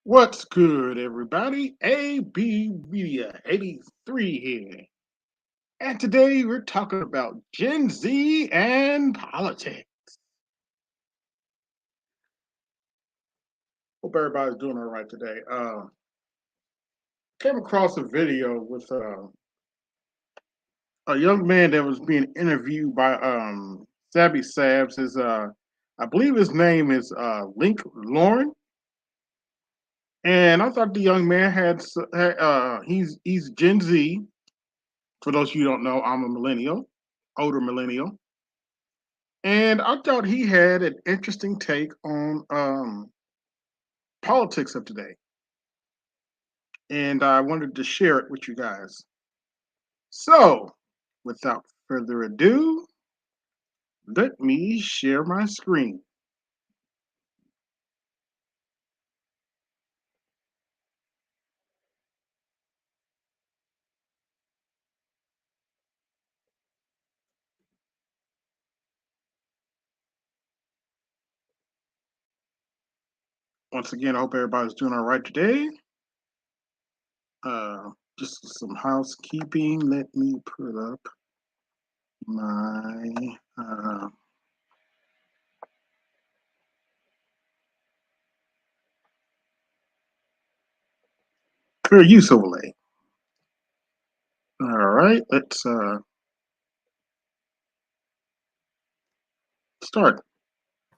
What's good, everybody? AB Media 83 here. And today we're talking about Gen Z and politics. Hope everybody's doing all right today. Came across a video with a young man that was being interviewed by Saba Sabs. I believe his name is Link Lauren. And I thought the young man he's Gen Z. For those of you who don't know, I'm a millennial, older millennial. And I thought he had an interesting take on politics of today. And I wanted to share it with you guys. So, without further ado, let me share my screen. Once again, I hope everybody's doing all right today. Just some housekeeping. Let me put up my fair use overlay. All right, let's start.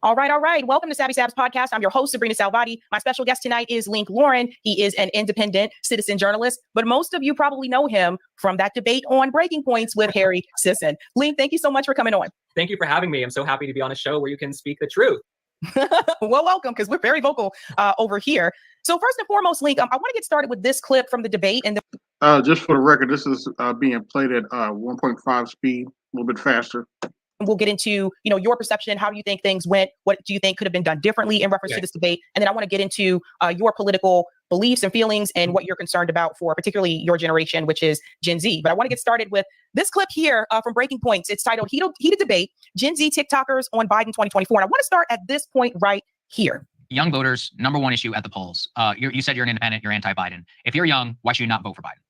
All right. Welcome to Saby Sabs podcast. I'm your host, Sabrina Salvati. My special guest tonight is Link Lauren. He is an independent citizen journalist, but most of you probably know him from that debate on Breaking Points with Harry Sisson. Link, thank you so much for coming on. Thank you for having me. I'm so happy to be on a show where you can speak the truth. Well, welcome, because we're very vocal over here. So first and foremost, Link, I want to get started with this clip from the debate. And just for the record, this is being played at 1.5 speed, a little bit faster. We'll get into, your perception. How do you think things went? What do you think could have been done differently in reference to this debate? And then I want to get into your political beliefs and feelings and what you're concerned about for particularly your generation, which is Gen Z. But I want to get started with this clip here from Breaking Points. It's titled Heated Debate, Gen Z TikTokers on Biden 2024. And I want to start at this point right here. Young voters, number one issue at the polls. You said you're an independent, you're anti-Biden. If you're young, why should you not vote for Biden?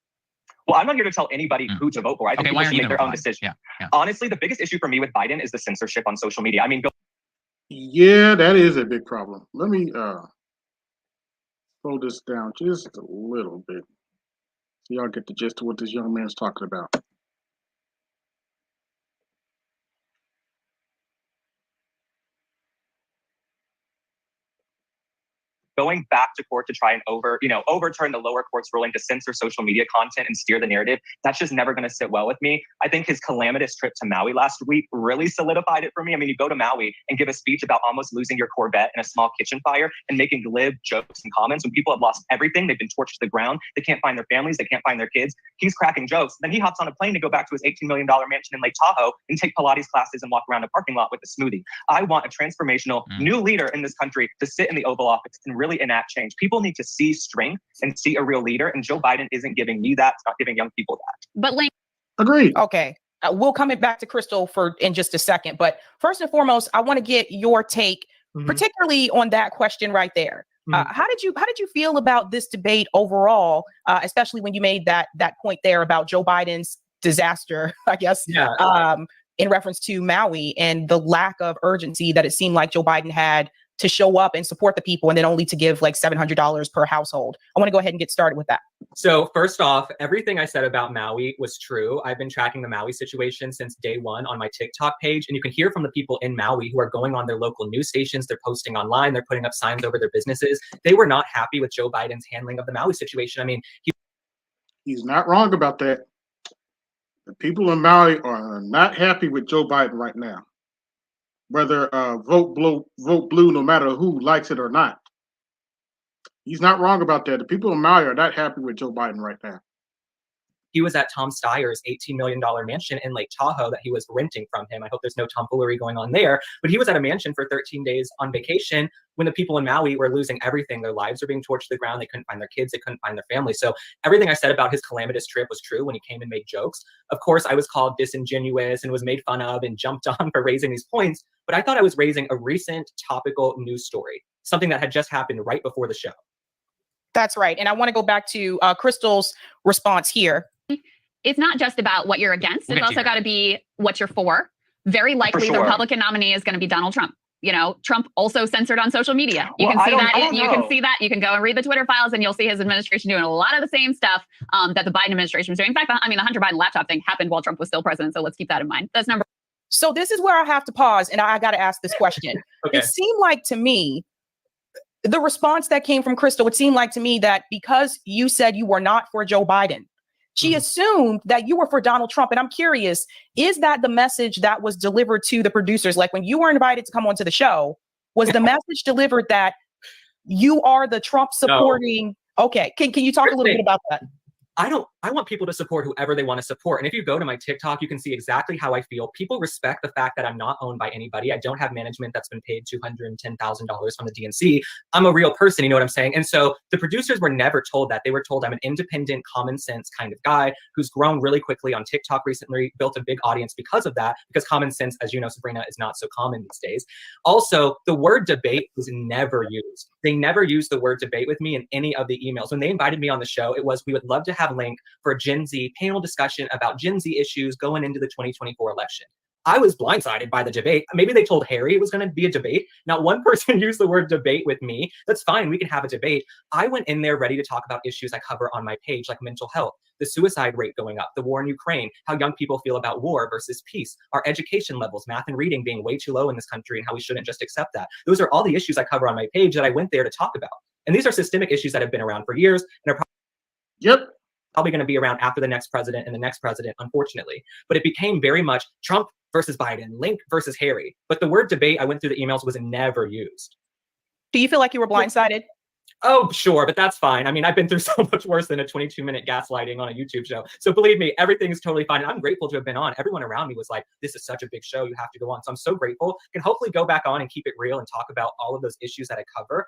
Well, I'm not here to tell anybody who to vote for. I think people should make their own decision. Yeah. Honestly, the biggest issue for me with Biden is the censorship on social media. I mean, yeah, that is a big problem. Let me slow this down just a little bit so y'all get the gist of what this young man's talking about. going back to court to try and overturn the lower court's ruling to censor social media content and steer the narrative, that's just never going to sit well with me. I think his calamitous trip to Maui last week really solidified it for me. I mean, you go to Maui and give a speech about almost losing your Corvette in a small kitchen fire and making glib jokes and comments when people have lost everything. They've been torched to the ground. They can't find their families. They can't find their kids. He's cracking jokes. Then he hops on a plane to go back to his $18 million mansion in Lake Tahoe and take Pilates classes and walk around a parking lot with a smoothie. I want a transformational new leader in this country to sit in the Oval Office and really enact change. People need to see strength and see a real leader, and Joe Biden isn't giving me that. It's not giving young people that. But Link, agreed. Okay, we'll come back to Crystal in just a second. But first and foremost, I want to get your take, particularly on that question right there. How did you feel about this debate overall, especially when you made that point there about Joe Biden's disaster, I guess, in reference to Maui and the lack of urgency that it seemed like Joe Biden had to show up and support the people, and then only to give like $700 per household. I want to go ahead and get started with that. So first off, everything I said about Maui was true. I've been tracking the Maui situation since day one on my TikTok page, and you can hear from the people in Maui who are going on their local news stations. They're posting online. They're putting up signs over their businesses. They were not happy with Joe Biden's handling of the Maui situation. I mean, he's not wrong about that. The people in Maui are not happy with Joe Biden right now. Whether vote blue, no matter who likes it or not. He's not wrong about that. The people in Maui are not happy with Joe Biden right now. He was at Tom Steyer's $18 million mansion in Lake Tahoe that he was renting from him. I hope there's no tomfoolery going on there. But he was at a mansion for 13 days on vacation when the people in Maui were losing everything. Their lives were being torched to the ground. They couldn't find their kids. They couldn't find their family. So everything I said about his calamitous trip was true when he came and made jokes. Of course, I was called disingenuous and was made fun of and jumped on for raising these points. But I thought I was raising a recent topical news story, something that had just happened right before the show. That's right. And I want to go back to Crystal's response here. It's not just about what you're against. It's also got to be what you're for. Very likely the Republican nominee is going to be Donald Trump. You know, Trump also censored on social media. You can see that. You can see that. You can go and read the Twitter files and you'll see his administration doing a lot of the same stuff that the Biden administration was doing. In fact, I mean, the Hunter Biden laptop thing happened while Trump was still president. So let's keep that in mind. That's number. So this is where I have to pause and I got to ask this question. Okay. It seemed like to me, the response that came from Crystal, it seemed like to me that because you said you were not for Joe Biden, she assumed that you were for Donald Trump. And I'm curious, is that the message that was delivered to the producers? Like when you were invited to come onto the show, was the message delivered that you are the Trump supporting? No. Okay. Can you talk a little bit about that? I want people to support whoever they want to support. And if you go to my TikTok, you can see exactly how I feel. People respect the fact that I'm not owned by anybody. I don't have management that's been paid $210,000 from the DNC. I'm a real person, you know what I'm saying? And so the producers were never told that. They were told I'm an independent, common sense kind of guy who's grown really quickly on TikTok recently, built a big audience because of that, because common sense, as you know, Sabrina, is not so common these days. Also, the word debate was never used. They never used the word debate with me in any of the emails. When they invited me on the show, it was, we would love to have a link for a Gen Z panel discussion about Gen Z issues going into the 2024 election. I was blindsided by the debate. Maybe they told Harry it was going to be a debate. Not one person used the word debate with me. That's fine. We can have a debate. I went in there ready to talk about issues I cover on my page, like mental health, the suicide rate going up, the war in Ukraine, how young people feel about war versus peace, our education levels, math and reading being way too low in this country and how we shouldn't just accept that. Those are all the issues I cover on my page that I went there to talk about. And these are systemic issues that have been around for years and are probably going to be around after the next president and the next president, unfortunately. But it became very much Trump versus Biden, Link versus Harry. But the word debate, I went through the emails, was never used. Do you feel like you were blindsided? Oh, sure, but that's fine. I mean, I've been through so much worse than a 22-minute gaslighting on a YouTube show. So believe me, everything is totally fine. And I'm grateful to have been on. Everyone around me was like, this is such a big show. You have to go on. So I'm so grateful. Can hopefully go back on and keep it real and talk about all of those issues that I cover.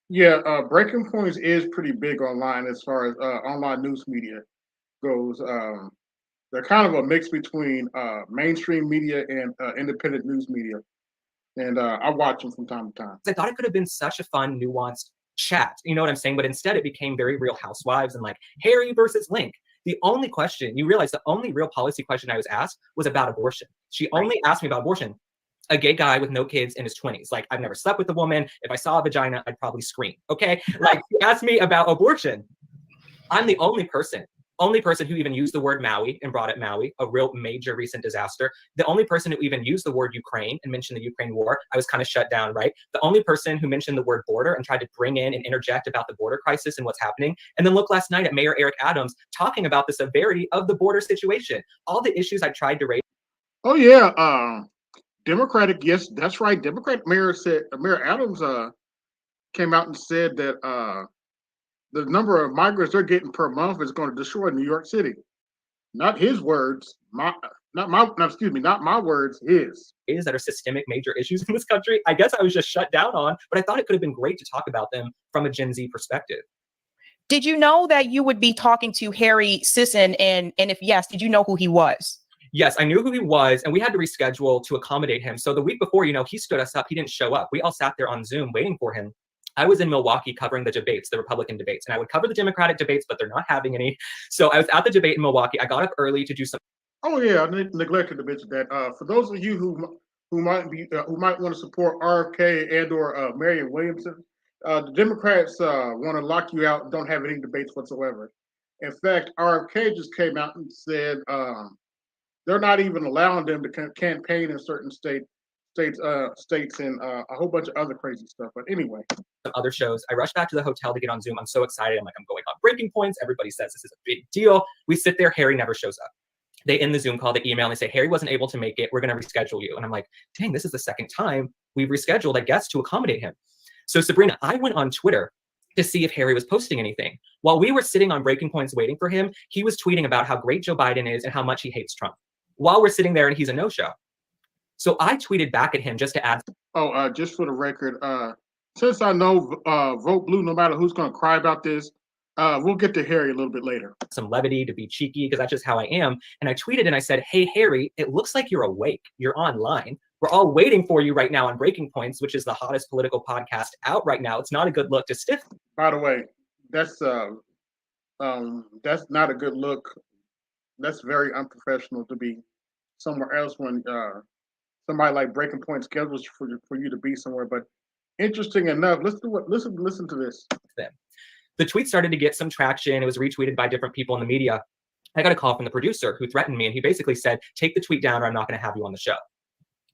Yeah, Breaking Points is pretty big online as far as online news media goes. They're kind of a mix between mainstream media and independent news media. And I watch them from time to time. I thought it could have been such a fun, nuanced chat. You know what I'm saying? But instead it became very Real Housewives and like Harry versus Link. The only question, you realize the only real policy question I was asked was about abortion. She only asked me about abortion. A gay guy with no kids in his 20s. Like, I've never slept with a woman. If I saw a vagina, I'd probably scream. Okay? Like, he asked me about abortion. I'm the only person who even used the word Maui and brought up Maui, a real major recent disaster. The only person who even used the word Ukraine and mentioned the Ukraine war, I was kind of shut down, right? The only person who mentioned the word border and tried to bring in and interject about the border crisis and what's happening. And then look last night at Mayor Eric Adams talking about the severity of the border situation. All the issues I tried to raise. Oh, yeah. Democratic, yes, that's right. Democratic Mayor Adams came out and said that the number of migrants they're getting per month is going to destroy New York City. Not his words, not my words, his. Is that are systemic major issues in this country. I guess I was just shut down on, but I thought it could have been great to talk about them from a Gen Z perspective. Did you know that you would be talking to Harry Sisson? And if yes, did you know who he was? Yes, I knew who he was, and we had to reschedule to accommodate him. So the week before, he stood us up. He didn't show up. We all sat there on Zoom waiting for him. I was in Milwaukee covering the debates, the Republican debates, and I would cover the Democratic debates, but they're not having any. So I was at the debate in Milwaukee. I got up early to do some. Oh yeah, I neglected to mention that. For those of you who might want to support RFK and or Marianne Williamson, the Democrats want to lock you out and don't have any debates whatsoever. In fact, RFK just came out and said they're not even allowing them to campaign in certain states and a whole bunch of other crazy stuff. But anyway. Some other shows. I rushed back to the hotel to get on Zoom. I'm so excited. I'm going on Breaking Points. Everybody says this is a big deal. We sit there. Harry never shows up. They end the Zoom call, the email, and they say, Harry wasn't able to make it. We're going to reschedule you. And I'm like, dang, this is the second time we've rescheduled, I guess, to accommodate him. So Sabrina, I went on Twitter to see if Harry was posting anything. While we were sitting on Breaking Points waiting for him, he was tweeting about how great Joe Biden is and how much he hates Trump. While we're sitting there and he's a no-show. So I tweeted back at him just to add. Oh, just for the record, since I know vote blue, no matter who's going to cry about this, we'll get to Harry a little bit later. Some levity to be cheeky because that's just how I am. And I tweeted and I said, hey, Harry, it looks like you're awake. You're online. We're all waiting for you right now on Breaking Points, which is the hottest political podcast out right now. It's not a good look to stiff. By the way, that's not a good look. That's very unprofessional to be somewhere else when somebody like Breaking Point schedules for you to be somewhere. But interesting enough, listen to this. The tweet started to get some traction. It was retweeted by different people in the media. I got a call from the producer who threatened me, and he basically said, "Take the tweet down, or I'm not going to have you on the show."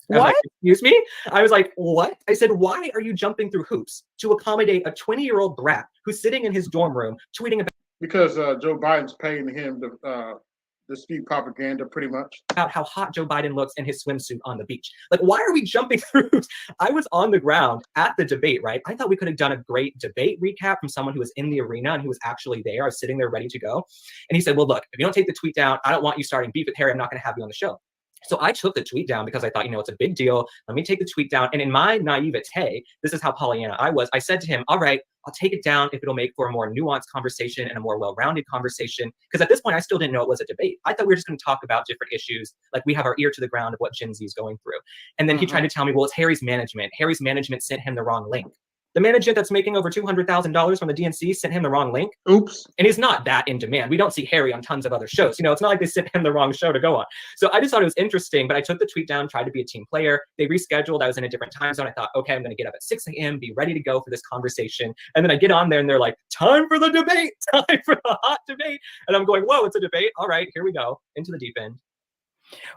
What? Like, excuse me? I was like, what? I said, why are you jumping through hoops to accommodate a 20-year-old brat who's sitting in his dorm room tweeting about? Because Joe Biden's paying him to speak propaganda, pretty much. About how hot Joe Biden looks in his swimsuit on the beach. Like, why are we jumping through hoops? I was on the ground at the debate, right? I thought we could have done a great debate recap from someone who was in the arena and who was actually there. I was sitting there ready to go. And he said, well, look, if you don't take the tweet down, I don't want you starting beef with Harry. I'm not going to have you on the show. So I took the tweet down because I thought, it's a big deal. Let me take the tweet down. And in my naivete, this is how Pollyanna I was. I said to him, all right, I'll take it down if it'll make for a more nuanced conversation and a more well-rounded conversation. Because at this point, I still didn't know it was a debate. I thought we were just going to talk about different issues. Like we have our ear to the ground of what Gen Z is going through. And then he tried to tell me, well, it's Harry's management. Harry's management sent him the wrong link. The management that's making over $200,000 from the DNC sent him the wrong link. Oops. And he's not that in demand. We don't see Harry on tons of other shows. It's not like they sent him the wrong show to go on. So I just thought it was interesting, but I took the tweet down, tried to be a team player. They rescheduled. I was in a different time zone. I thought, okay, I'm going to get up at 6 a.m., be ready to go for this conversation. And then I get on there and they're like, time for the debate, time for the hot debate. And I'm going, whoa, it's a debate. All right, here we go into the deep end.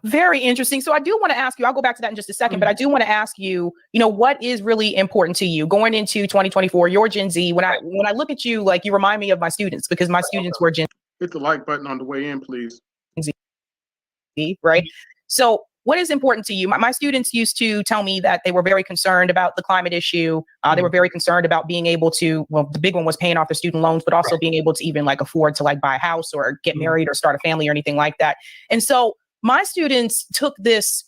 Very interesting. So I do want to ask you, I'll go back to that in just a second, but I do want to ask you, what is really important to you going into 2024, your Gen Z? When I look at you, like you remind me of my students because my students were Gen Hit the like button on the way in, please. Z, right? So what is important to you? My students used to tell me that they were very concerned about the climate issue. They were very concerned about being able to, well, the big one was paying off their student loans, but also being able to even afford to buy a house or get married or start a family or anything like that. And so my students took this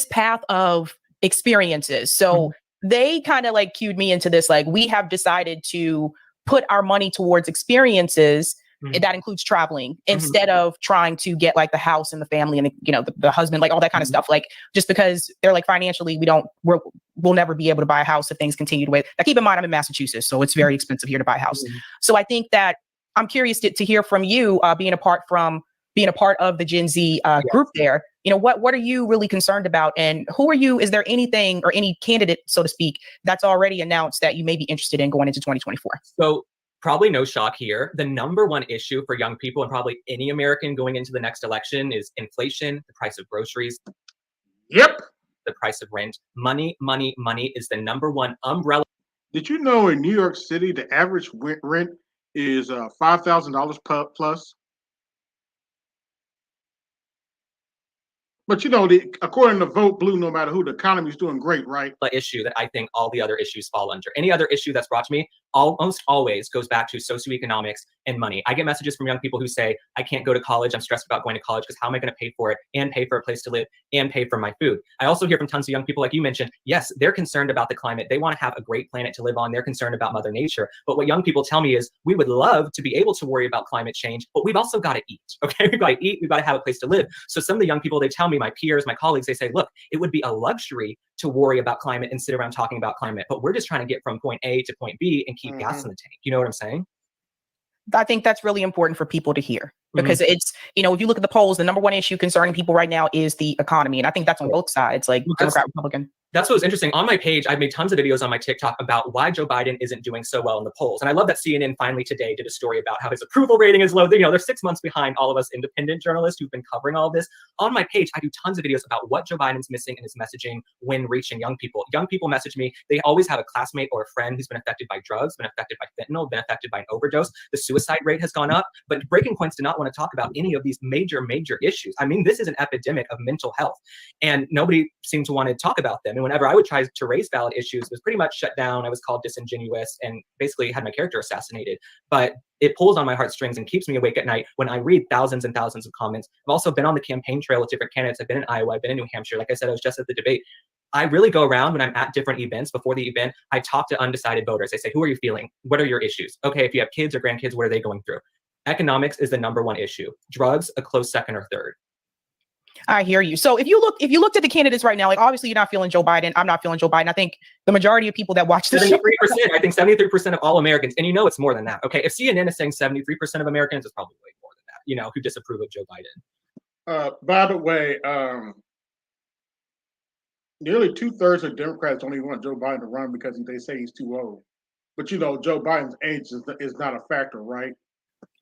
path of experiences. So they kind of cued me into this, we have decided to put our money towards experiences. That includes traveling instead of trying to get the house and the family and the husband, all that kind of stuff. Just because they're financially, we'll never be able to buy a house if things continue to wait. Now, keep in mind, I'm in Massachusetts, so it's very expensive here to buy a house. So I think that I'm curious to hear from you, being a part of the Gen Z group there. What are you really concerned about? And who are you? Is there anything or any candidate, so to speak, that's already announced that you may be interested in going into 2024? So probably no shock here. The number one issue for young people and probably any American going into the next election is inflation, the price of groceries. Yep. The price of rent. Money is the number one umbrella. Did you know in New York City, the average rent is $5,000 plus? But according to Vote Blue, no matter who, the economy is doing great, right? Issue that I think all the other issues fall under. Any other issue that's brought to me almost always goes back to socioeconomics and money. I get messages from young people who say, I can't go to college. I'm stressed about going to college because how am I going to pay for it and pay for a place to live and pay for my food? I also hear from tons of young people, like you mentioned, yes, they're concerned about the climate. They want to have a great planet to live on. They're concerned about Mother Nature. But what young people tell me is we would love to be able to worry about climate change, but we've also got to eat. Okay, we've got to eat. We've got to have a place to live. So some of the young people, they tell me, my peers, my colleagues, they say, look, it would be a luxury to worry about climate and sit around talking about climate, but we're just trying to get from point A to point B and keep gas in the tank. You know what I'm saying? I think that's really important for people to hear because it's, if you look at the polls, the number one issue concerning people right now is the economy. And I think that's on both sides, Democrat, Republican. That's what was interesting. On my page, I've made tons of videos on my TikTok about why Joe Biden isn't doing so well in the polls. And I love that CNN finally today did a story about how his approval rating is low. They're 6 months behind all of us independent journalists who've been covering all of this. On my page, I do tons of videos about what Joe Biden's missing in his messaging when reaching young people. Young people message me. They always have a classmate or a friend who's been affected by drugs, been affected by fentanyl, been affected by an overdose. The suicide rate has gone up. But Breaking Points did not want to talk about any of these major issues. I mean, this is an epidemic of mental health. And nobody seemed to want to talk about them. And whenever I would try to raise valid issues, was pretty much shut down. I was called disingenuous and basically had my character assassinated. But it pulls on my heartstrings and keeps me awake at night when I read thousands and thousands of comments. I've also been on the campaign trail with different candidates. I've been in Iowa, I've been in New Hampshire. Like I said, I was just at the debate. I really go around when I'm at different events. Before the event, I talk to undecided voters. I say, who are you feeling? What are your issues? Okay, if you have kids or grandkids, what are they going through? Economics is the number one issue. Drugs, a close second or third. I hear you. So if you looked at the candidates right now, like obviously you're not feeling Joe Biden. I'm not feeling Joe Biden. I think the majority of people that watch this 73%, I think 73% of all Americans, and it's more than that. Okay, if CNN is saying 73% of Americans, it's probably way more than that, who disapprove of Joe Biden. By the way, nearly 2/3 of Democrats don't even want Joe Biden to run because they say he's too old. But Joe Biden's age is not a factor, right?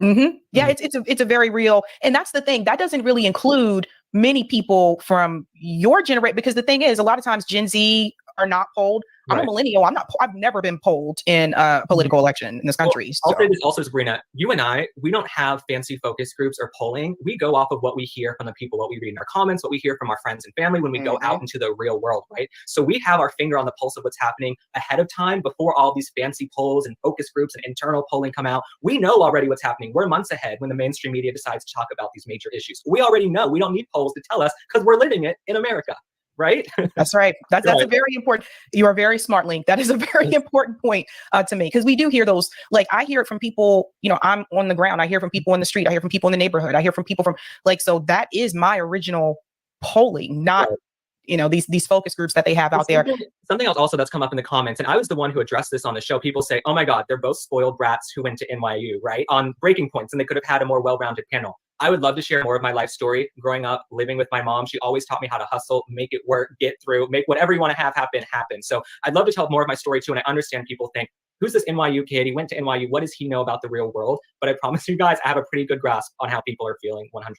Mm-hmm. Yeah, it's a very real, and that's the thing. That doesn't really include many people from your generation, because the thing is, a lot of times Gen Z are not polled. I'm a millennial. I've never been polled in a political election in this country. I'll say this also, Sabrina. You and I, we don't have fancy focus groups or polling. We go off of what we hear from the people, what we read in our comments, what we hear from our friends and family when we go out into the real world, right? So we have our finger on the pulse of what's happening ahead of time before all these fancy polls and focus groups and internal polling come out. We know already what's happening. We're months ahead when the mainstream media decides to talk about these major issues. We already know. We don't need polls to tell us because we're living it in America. Right? That's right. That's a very important. You are very smart, Link. That is a very important point to me, because we do hear those. Like I hear it from people. I'm on the ground. I hear from people in the street. I hear from people in the neighborhood. I hear from people from so that is my original polling, not these focus groups that they have out there. Something else also that's come up in the comments, and I was the one who addressed this on the show. People say, "Oh my God, they're both spoiled brats who went to NYU," right? On Breaking Points, and they could have had a more well-rounded panel. I would love to share more of my life story. Growing up, living with my mom, she always taught me how to hustle, make it work, get through, make whatever you want to have happen. So I'd love to tell more of my story too. And I understand people think, who's this NYU kid? He went to NYU. What does he know about the real world? But I promise you guys, I have a pretty good grasp on how people are feeling 100%.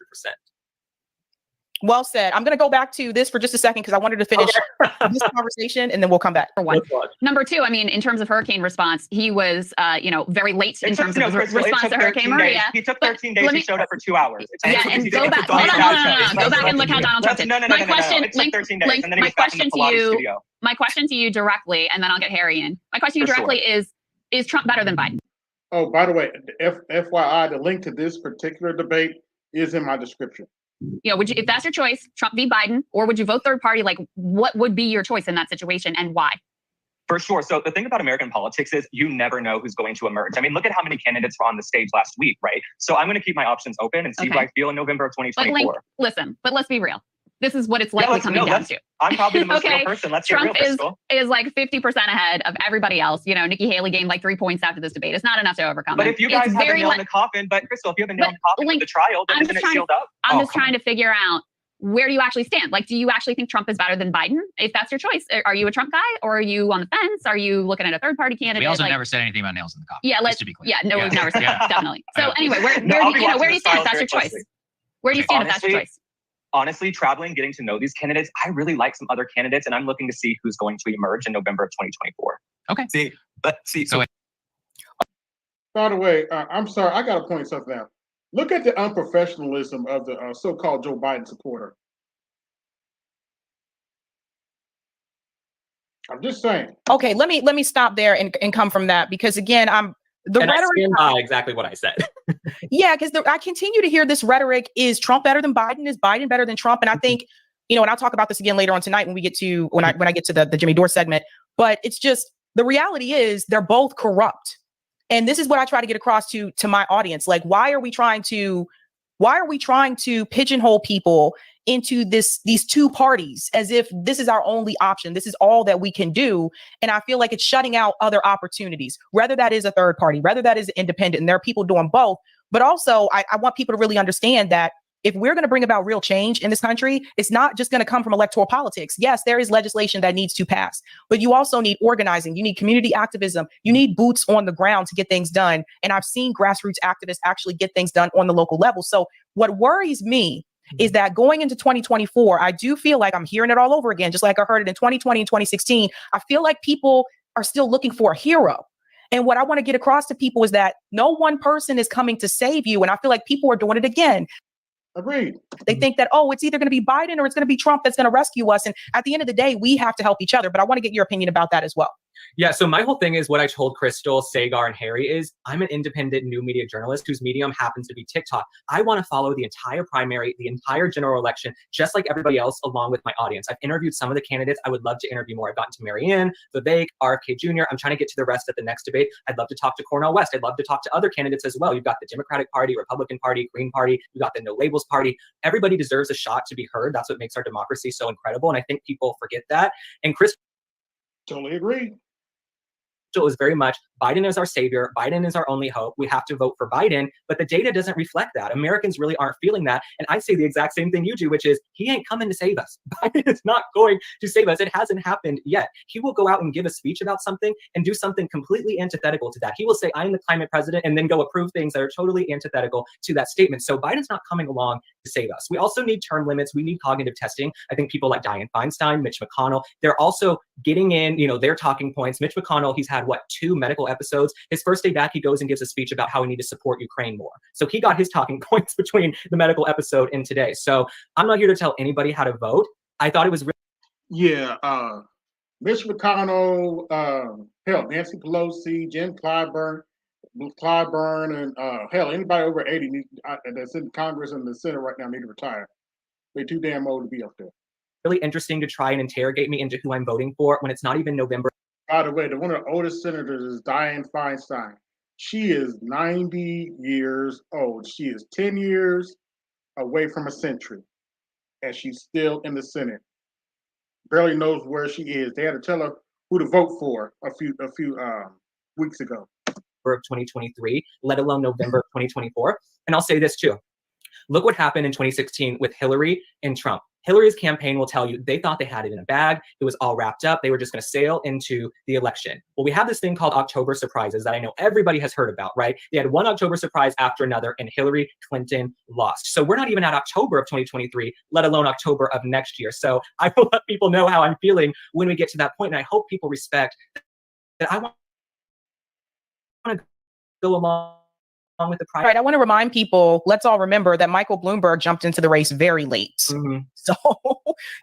Well said. I'm going to go back to this for just a second because I wanted to finish this conversation, and then we'll come back. For one. Number two, in terms of hurricane response, he was, very late in terms of his response to Hurricane Maria. He took 13 days. He showed up for 2 hours. And go back. Hold on. Go back and look how Donald Trump did. My question to you directly, and then I'll get Harry in. My question to you directly is Trump better than Biden? Oh, by the way, FYI, the link to this particular debate is in my description. Would you, if that's your choice, Trump v. Biden, or would you vote third party? Like, what would be your choice in that situation and why? For sure. So the thing about American politics is you never know who's going to emerge. Look at how many candidates were on the stage last week, right? So I'm going to keep my options open and see who I feel in November of 2024. But let's be real. This is what it's likely coming down to. I'm probably the most real person. Let's Trump get real, is like 50% ahead of everybody else. Nikki Haley gained like 3 points after this debate. It's not enough to overcome. But if you guys have a nail in the coffin, Crystal, if you have a nail in the coffin with the trial, then isn't it sealed up? I'm just trying to figure out, where do you actually stand? Like, do you actually think Trump is better than Biden? If that's your choice, are you a Trump guy or are you on the fence? Are you looking at a third party candidate? We also never said anything about nails in the coffin. Yeah, let's be clear. Yeah, we've never said that, definitely. So anyway, where do you stand if that's your choice? Where do you stand if that's your choice? Honestly, traveling, getting to know these candidates, I really like some other candidates, and I'm looking to see who's going to emerge in November of 2024. Okay. So by the way, I'm sorry, I got to point something out. Look at the unprofessionalism of the so-called Joe Biden supporter. I'm just saying. Okay, let me stop there and come from that, because again, rhetoric. I stand by exactly what I said. Yeah, because I continue to hear this rhetoric: is Trump better than Biden? Is Biden better than Trump? And I think, and I'll talk about this again later on tonight when we get to when I get to the Jimmy Dore segment. But it's just, the reality is they're both corrupt, and this is what I try to get across to my audience. Like, why are we trying to pigeonhole people into these two parties as if this is our only option? This is all that we can do. And I feel like it's shutting out other opportunities, whether that is a third party, whether that is independent. And there are people doing both. But also, I want people to really understand that if we're going to bring about real change in this country, it's not just going to come from electoral politics. Yes, there is legislation that needs to pass, but you also need organizing. You need community activism. You need boots on the ground to get things done. And I've seen grassroots activists actually get things done on the local level. So what worries me is that going into 2024, I do feel like I'm hearing it all over again, just like I heard it in 2020 and 2016. I feel like people are still looking for a hero. And what I want to get across to people is that no one person is coming to save you. And I feel like people are doing it again. Agreed. They think that, it's either going to be Biden or it's going to be Trump that's going to rescue us. And at the end of the day, we have to help each other. But I want to get your opinion about that as well. Yeah, so my whole thing is what I told Crystal, Sagar, and Harry is I'm an independent new media journalist whose medium happens to be TikTok. I want to follow the entire primary, the entire general election, just like everybody else, along with my audience. I've interviewed some of the candidates. I would love to interview more. I've gotten to Marianne, Vivek, RFK Jr. I'm trying to get to the rest at the next debate. I'd love to talk to Cornel West. I'd love to talk to other candidates as well. You've got the Democratic Party, Republican Party, Green Party. You've got the No Labels Party. Everybody deserves a shot to be heard. That's what makes our democracy so incredible. And I think people forget that. And Chris Totally agree. is very much Biden is our savior. Biden is our only hope. We have to vote for Biden, but the data doesn't reflect that. Americans really aren't feeling that. And I say the exact same thing you do, which is he ain't coming to save us. Biden is not going to save us. It hasn't happened yet. He will go out and give a speech about something and do something completely antithetical to that. He will say, I am the climate president, and then go approve things that are totally antithetical to that statement. So Biden's not coming along to save us. We also need term limits. We need cognitive testing. I think people like Dianne Feinstein, Mitch McConnell, they're also getting in, their talking points. Mitch McConnell, he's had 2 medical episodes. His first day back, he goes and gives a speech about how we need to support Ukraine more. So he got his talking points between the medical episode and today. So I'm not here to tell anybody how to vote. I thought it was Yeah, Mitch McConnell, hell, Nancy Pelosi, Jen Clyburn, and hell, anybody over 80 that's in Congress and the Senate right now need to retire. They're too damn old to be up there. really interesting to try and interrogate me into who I'm voting for when it's not even November. By the way, one of the oldest senators is Dianne Feinstein. She is 90 years old. She is 10 years away from a century, and she's still in the Senate. Barely knows where she is. They had to tell her who to vote for a few weeks ago. Of 2023, let alone November of 2024. And I'll say this too. Look what happened in 2016 with Hillary and Trump. Hillary's campaign will tell you they thought they had it in a bag. It was all wrapped up. They were just going to sail into the election. Well, we have this thing called October surprises that I know everybody has heard about, right? They had one October surprise after another, and Hillary Clinton lost. So we're not even at October of 2023, let alone October of next year. So I will let people know how I'm feeling when we get to that point, and I hope people respect that I want to go along with the pride. Right. I want to remind people, let's all remember that Michael Bloomberg jumped into the race very late. Mm-hmm. So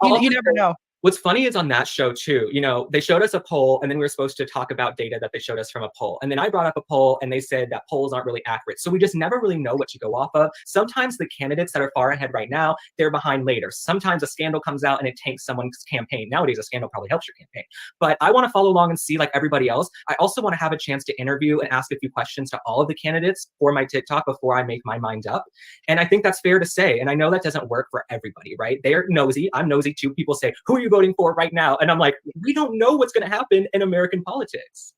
you never know. What's funny is on that show too, they showed us a poll and then we were supposed to talk about data that they showed us from a poll. And then I brought up a poll and they said that polls aren't really accurate. So we just never really know what to go off of. Sometimes the candidates that are far ahead right now, they're behind later. Sometimes a scandal comes out and it tanks someone's campaign. Nowadays, a scandal probably helps your campaign. But I want to follow along and see like everybody else. I also want to have a chance to interview and ask a few questions to all of the candidates for my TikTok before I make my mind up. And I think that's fair to say. And I know that doesn't work for everybody, right? They're nosy. I'm nosy too. People say, who are you voting for right now? And I'm like, we don't know what's going to happen in American politics.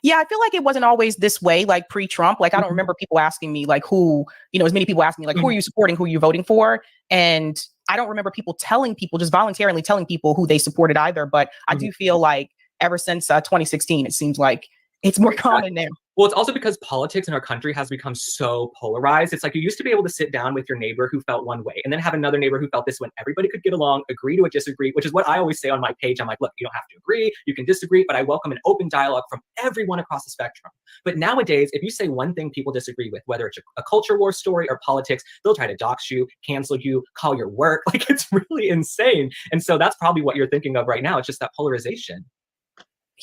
Yeah, I feel like it wasn't always this way, like pre-Trump. Like, I don't remember people asking me, like, who, as many people asking me, like, who are you supporting, who are you voting for? And I don't remember people telling people, just voluntarily telling people who they supported either. But I do feel like ever since 2016, it seems like it's more common now. Well, it's also because politics in our country has become so polarized. It's like you used to be able to sit down with your neighbor who felt one way and then have another neighbor who felt this way. Everybody could get along, agree to disagree, which is what I always say on my page. I'm like, look, you don't have to agree. You can disagree, but I welcome an open dialogue from everyone across the spectrum. But nowadays, if you say one thing people disagree with, whether it's a culture war story or politics, they'll try to dox you, cancel you, call your work. Like, it's really insane. And so that's probably what you're thinking of right now. It's just that polarization.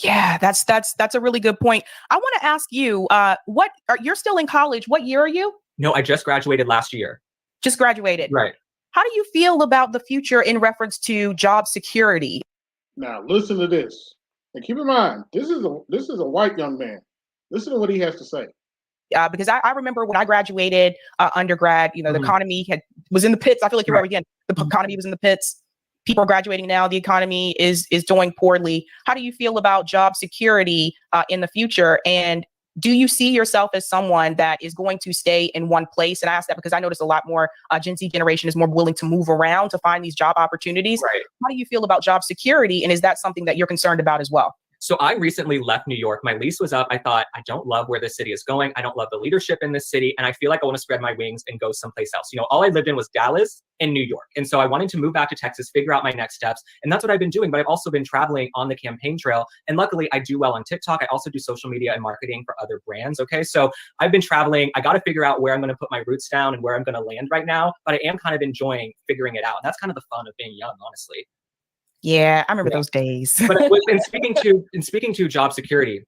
Yeah, that's a really good point. I want to ask you, you're still in college. What year are you? No, I just graduated last year. Just graduated. Right. How do you feel about the future in reference to job security? Now, listen to this. And keep in mind, this is a white young man. Listen to what he has to say. Because I remember when I graduated undergrad, the economy was in the pits. I feel like you're right again. The economy was in the pits. People are graduating now. The economy is doing poorly. How do you feel about job security in the future? And do you see yourself as someone that is going to stay in one place? And I ask that because I notice a lot more Gen Z generation is more willing to move around to find these job opportunities. Right. How do you feel about job security? And is that something that you're concerned about as well? So I recently left New York. My lease was up. I thought, I don't love where this city is going. I don't love the leadership in this city. And I feel like I want to spread my wings and go someplace else. All I lived in was Dallas and New York. And so I wanted to move back to Texas, figure out my next steps. And that's what I've been doing. But I've also been traveling on the campaign trail. And luckily I do well on TikTok. I also do social media and marketing for other brands. Okay. So I've been traveling. I got to figure out where I'm going to put my roots down and where I'm going to land right now. But I am kind of enjoying figuring it out. And that's kind of the fun of being young, honestly. Yeah, I remember those days. But in speaking to job security,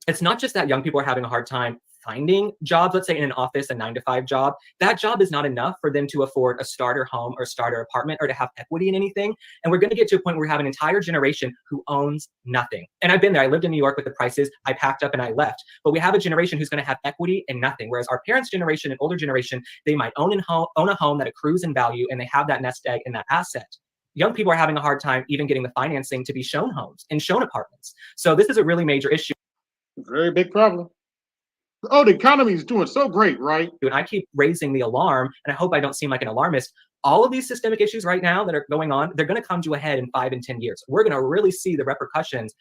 it's not just that young people are having a hard time finding jobs, let's say in an office, a 9-to-5 job. That job is not enough for them to afford a starter home or starter apartment or to have equity in anything. And we're going to get to a point where we have an entire generation who owns nothing. And I've been there. I lived in New York with the prices. I packed up and I left. But we have a generation who's going to have equity and nothing. Whereas our parents' generation and older generation, they might own a home that accrues in value and they have that nest egg and that asset. Young people are having a hard time even getting the financing to be shown homes and shown apartments. So this is a really major issue. Very big problem. Oh, the economy is doing so great, right? And I keep raising the alarm, and I hope I don't seem like an alarmist. All of these systemic issues right now that are going on, they're going to come to a head in 5 and 10 years. We're going to really see the repercussions.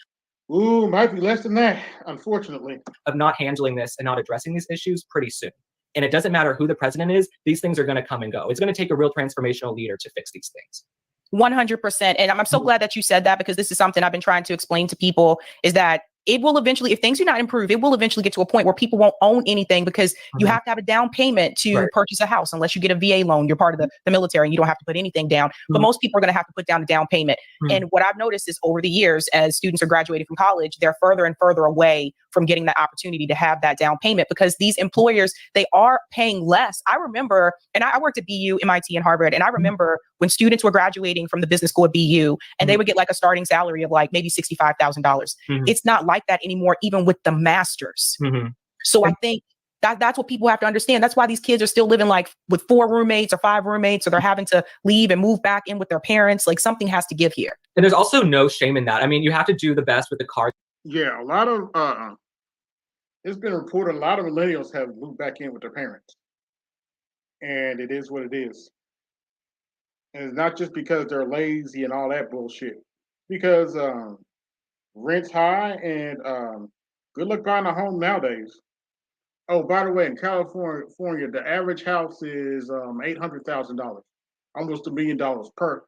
Ooh, might be less than that, unfortunately. Of not handling this and not addressing these issues pretty soon. And it doesn't matter who the president is, these things are going to come and go. It's going to take a real transformational leader to fix these things. 100%. And I'm so glad that you said that, because this is something I've been trying to explain to people, is that it will eventually, if things do not improve, it will eventually get to a point where people won't own anything, because you have to have a down payment to purchase a house. Unless you get a VA loan, you're part of the military and you don't have to put anything down. But most people are going to have to put down a down payment. And what I've noticed is over the years, as students are graduating from college, they're further and further away from getting that opportunity to have that down payment, because these employers, they are paying less. I remember, and I worked at BU, MIT, and Harvard, and I remember when students were graduating from the business school at BU, and they would get like a starting salary of like maybe $65,000. It's not like that anymore, even with the masters. So I think that's what people have to understand. That's why these kids are still living like with 4 roommates or 5 roommates, or they're having to leave and move back in with their parents. Like, something has to give here. And there's also no shame in that. I mean, you have to do the best with the cards. Yeah, a lot of it's been reported a lot of millennials have moved back in with their parents, and it is what it is. And it's not just because they're lazy and all that bullshit, because rent's high, and good luck buying a home nowadays. Oh, by the way, in California, the average house is $800,000, almost $1 million per.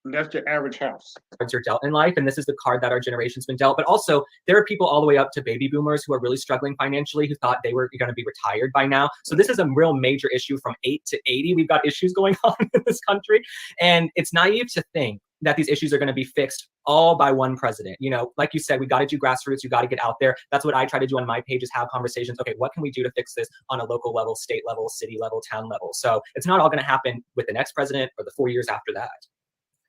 And that's your average house. Cards are dealt in life, and this is the card that our generation's been dealt. But also, there are people all the way up to baby boomers who are really struggling financially, who thought they were going to be retired by now. So this is a real major issue from 8 to 80. We've got issues going on in this country, and it's naive to think that these issues are going to be fixed all by one president. You know, like you said, we got to do grassroots. You got to get out there. That's what I try to do on my page, is have conversations. Okay, what can we do to fix this on a local level, state level, city level, town level? So it's not all going to happen with the next president or the 4 years after that.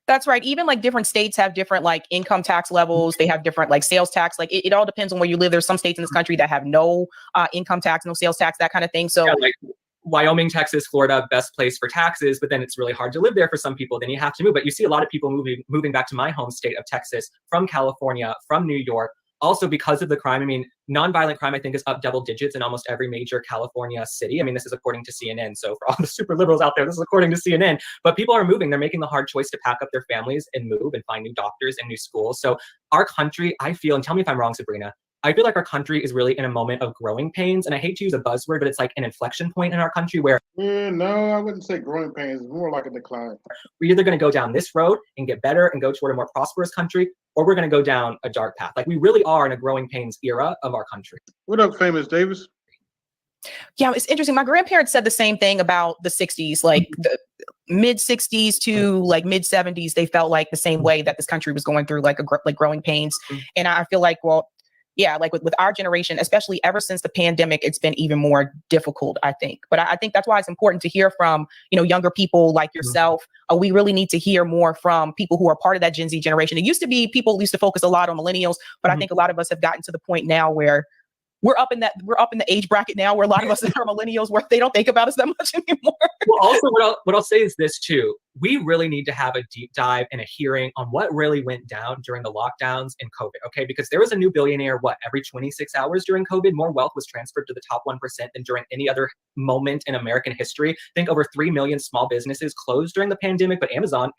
That's right. Even like different states have different like income tax levels. They have different like sales tax. Like it all depends on where you live. There's some states in this country that have no income tax, no sales tax, that kind of thing. So yeah, like Wyoming, Texas, Florida, best place for taxes, but then it's really hard to live there for some people. Then you have to move. But you see a lot of people moving back to my home state of Texas from California, from New York. Also, because of the crime, I mean, nonviolent crime, I think, is up double digits in almost every major California city. I mean, this is according to CNN. So for all the super liberals out there, this is according to CNN. But people are moving. They're making the hard choice to pack up their families and move and find new doctors and new schools. So our country, I feel, and tell me if I'm wrong, Sabrina, I feel like our country is really in a moment of growing pains. And I hate to use a buzzword, but it's like an inflection point in our country where no, I wouldn't say growing pains. It's more like a decline. We're either going to go down this road and get better and go toward a more prosperous country, or we're going to go down a dark path. Like, we really are in a growing pains era of our country. What up, Famous Davis? Yeah, it's interesting. My grandparents said the same thing about the 60s, like the mid 60s to like mid 70s. They felt like the same way that this country was going through like growing pains. And I feel like, well, yeah, like with our generation, especially ever since the pandemic, it's been even more difficult, I think. But I think that's why it's important to hear from, younger people like yourself. We really need to hear more from people who are part of that Gen Z generation. It used to be people used to focus a lot on millennials, but I think a lot of us have gotten to the point now where we're up in the age bracket now where a lot of us are millennials, where they don't think about us that much anymore. Well, also what I'll say is this too. We really need to have a deep dive and a hearing on what really went down during the lockdowns and COVID, okay? Because there was a new billionaire, every 26 hours during COVID, more wealth was transferred to the top 1% than during any other moment in American history. I think over 3 million small businesses closed during the pandemic, but Amazon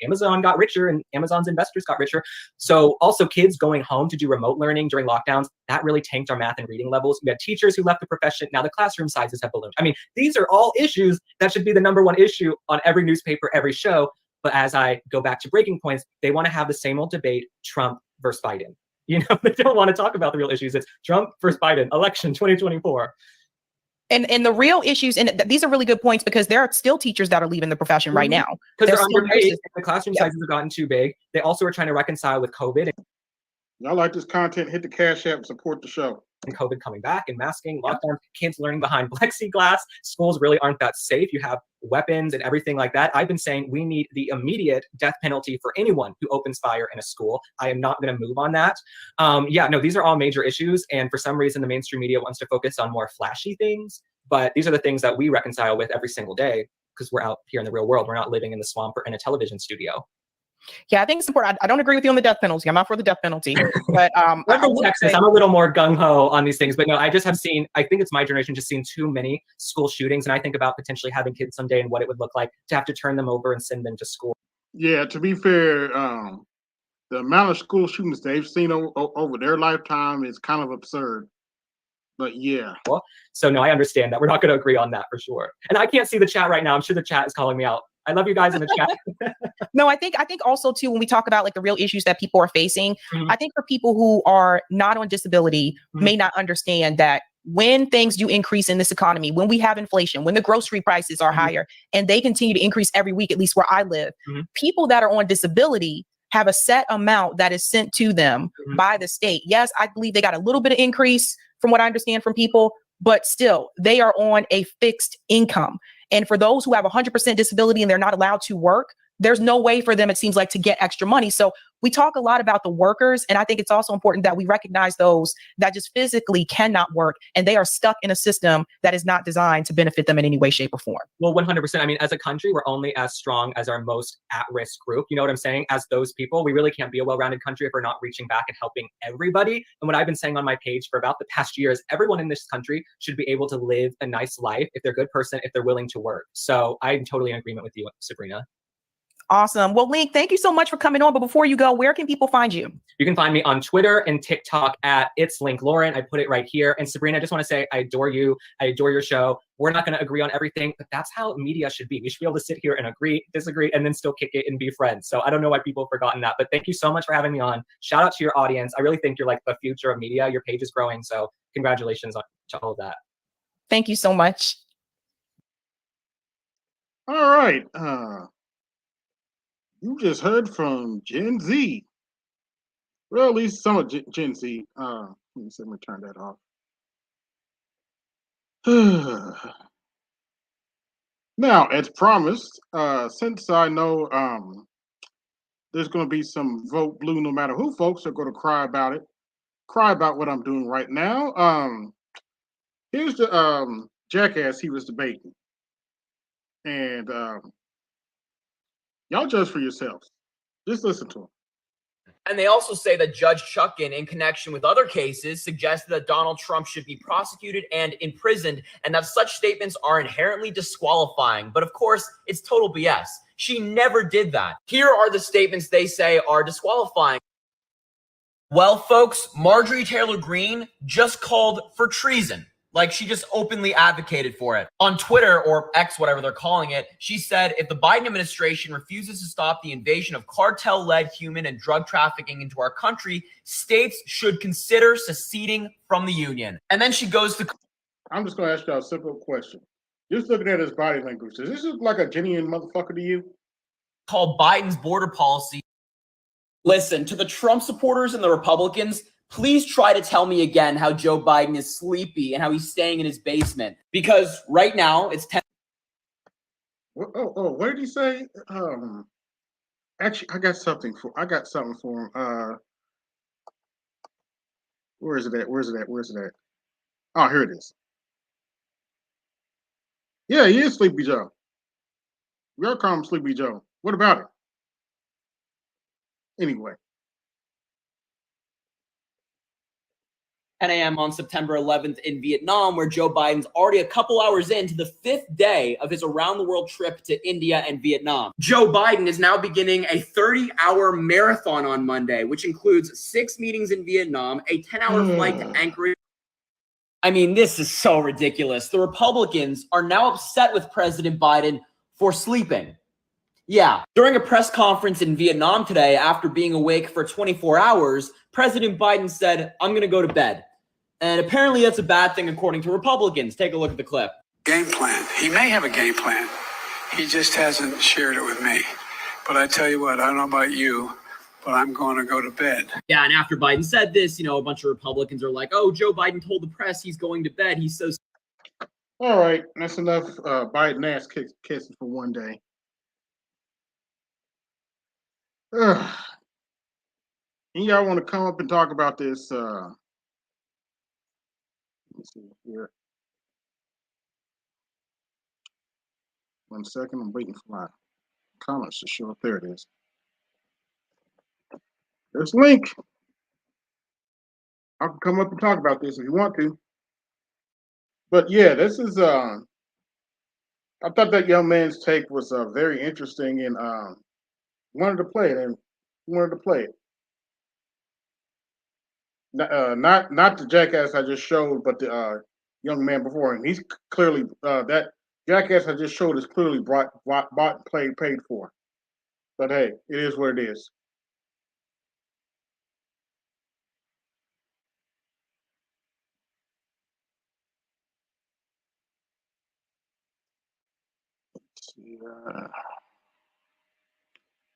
got richer and Amazon's investors got richer. So also kids going home to do remote learning during lockdowns, that really tanked our math and reading levels. We had teachers who left the profession. Now the classroom sizes have ballooned. I mean, these are all issues that should be the number one issue on every newspaper, every show. But as I go back to breaking points, they want to have the same old debate, Trump versus Biden. They don't want to talk about the real issues. It's Trump versus Biden, election 2024. And the real issues, and these are really good points, because there are still teachers that are leaving the profession right now. Because they're underpaid. The classroom sizes have gotten too big. They also are trying to reconcile with COVID. Y'all like this content, hit the Cash App and support the show. And COVID coming back and masking, lockdown, kids learning behind plexiglass. Schools really aren't that safe. You have weapons and everything like that. I've been saying we need the immediate death penalty for anyone who opens fire in a school. I am not going to move on that. Yeah, no, these are all major issues. And for some reason, the mainstream media wants to focus on more flashy things. But these are the things that we reconcile with every single day, because we're out here in the real world. We're not living in the swamp or in a television studio. Yeah, I think it's important. I don't agree with you on the death penalty. I'm not for the death penalty, but I'm from Texas. I'm a little more gung-ho on these things, but no, I just have seen, I think it's my generation just seen too many school shootings, and I think about potentially having kids someday and what it would look like to have to turn them over and send them to school. Yeah, to be fair, the amount of school shootings they've seen over their lifetime is kind of absurd. But yeah. Well, so no, I understand that. We're not going to agree on that for sure. And I can't see the chat right now. I'm sure the chat is calling me out. I love you guys in the chat. No, I think also too, when we talk about like the real issues that people are facing, I think for people who are not on disability may not understand that when things do increase in this economy, when we have inflation, when the grocery prices are higher and they continue to increase every week, at least where I live, people that are on disability have a set amount that is sent to them by the state. Yes, I believe they got a little bit of increase from what I understand from people, but still they are on a fixed income. And for those who have 100% disability and they're not allowed to work, there's no way for them, it seems like, to get extra money. So we talk a lot about the workers, and I think it's also important that we recognize those that just physically cannot work and they are stuck in a system that is not designed to benefit them in any way, shape, or form. Well, 100%. I mean, as a country, we're only as strong as our most at-risk group. You know what I'm saying? As those people, we really can't be a well-rounded country if we're not reaching back and helping everybody. And what I've been saying on my page for about the past year is everyone in this country should be able to live a nice life if they're a good person, if they're willing to work. So I'm totally in agreement with you, Sabrina. Awesome. Well, Link, thank you so much for coming on. But before you go, where can people find you? You can find me on Twitter and TikTok at It's Link Lauren. I put it right here. And Sabrina, I just want to say I adore you. I adore your show. We're not going to agree on everything, but that's how media should be. We should be able to sit here and agree, disagree, and then still kick it and be friends. So I don't know why people have forgotten that, but thank you so much for having me on. Shout out to your audience. I really think you're like the future of media. Your page is growing. So congratulations to all of that. Thank you so much. All right. You just heard from Gen Z. Well, at least some of Gen Z. Let me turn that off. Now, as promised, since I know there's going to be some vote blue no matter who folks are going to cry about it, cry about what I'm doing right now. Here's the jackass he was debating. And y'all judge for yourselves. Just listen to him. And they also say that Judge Chutkan, in connection with other cases, suggested that Donald Trump should be prosecuted and imprisoned, and that such statements are inherently disqualifying. But of course, it's total BS. She never did that. Here are the statements they say are disqualifying. Well, folks, Marjorie Taylor Greene just called for treason. Like, she just openly advocated for it. On Twitter, or X, whatever they're calling it, she said, if the Biden administration refuses to stop the invasion of cartel-led human and drug trafficking into our country, states should consider seceding from the union. And then she goes to... I'm just going to ask y'all a simple question. Just looking at his body language, does this look like a genuine motherfucker to you? Called Biden's border policy. Listen, to the Trump supporters and the Republicans, please try to tell me again how Joe Biden is sleepy and how he's staying in his basement. Because right now it's 10. What did he say? Actually, I got something for him. Where is it at? Oh, here it is. Yeah, he is Sleepy Joe. We all call him Sleepy Joe. What about it? Anyway. 10 a.m. on September 11th in Vietnam, where Joe Biden's already a couple hours into the 5th day of his around-the-world trip to India and Vietnam. Joe Biden is now beginning a 30-hour marathon on Monday, which includes 6 meetings in Vietnam, a 10-hour flight to Anchorage. I mean, this is so ridiculous. The Republicans are now upset with President Biden for sleeping. Yeah, during a press conference in Vietnam today, after being awake for 24 hours, President Biden said, I'm going to go to bed. And apparently that's a bad thing according to Republicans. Take a look at the clip. Game plan. He may have a game plan. He just hasn't shared it with me. But I tell you what, I don't know about you, but I'm going to go to bed. Yeah, and after Biden said this, you know, a bunch of Republicans are like, oh, Joe Biden told the press he's going to bed. He's so... All right, that's enough Biden ass kisses for one day. Ugh. Y'all want to come up and talk about this? Let me see here. 1 second, I'm waiting for my comments to show up. There it is. There's a link. I can come up and talk about this if you want to. But yeah, this is I thought that young man's take was very interesting and wanted to play it. Not the jackass I just showed, but the young man before him. He's clearly that jackass I just showed is clearly bought and paid for. But hey, it is what it is.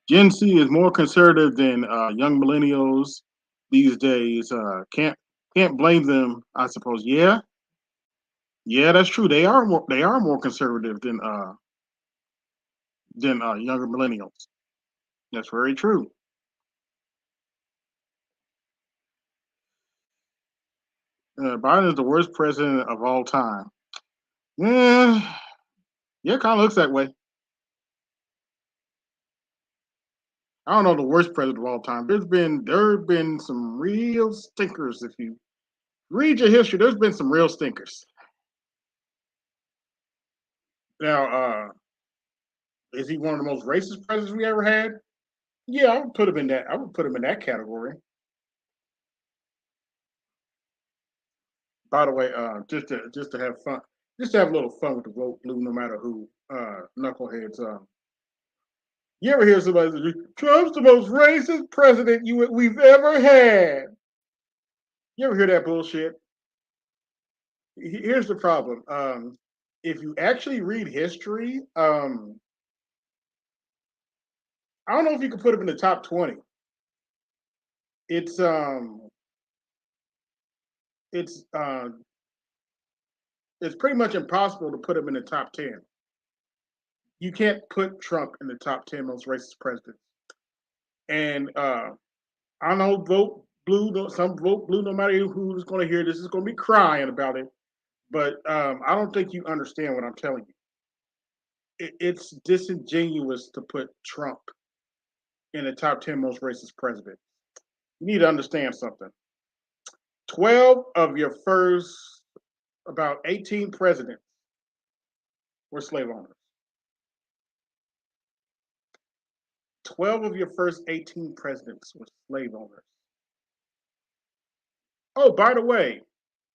Gen Z is more conservative than young millennials these days. Can't blame them, I suppose. Yeah, that's true. They are more conservative than younger millennials. That's very true. Biden is the worst president of all time. Yeah, kind of looks that way. I don't know the worst president of all time. There have been some real stinkers. If you read your history, there's been some real stinkers. Now, is he one of the most racist presidents we ever had? Yeah, I would put him in that. I would put him in that category. By the way, just to have fun, just to have a little fun with the vote blue, no matter who, knuckleheads. You ever hear somebody say Trump's the most racist president we've ever had? You ever hear that bullshit? Here's the problem. If you actually read history, I don't know if you can put him in the top 20. It's pretty much impossible to put him in the top 10. You can't put Trump in the top 10 most racist presidents. And I know vote blue, some vote blue, no matter who's going to hear this is going to be crying about it. But I don't think you understand what I'm telling you. It's disingenuous to put Trump in the top 10 most racist presidents. You need to understand something. 12 of your first about 18 presidents were slave owners. 12 of your first 18 presidents were slave owners. Oh, by the way,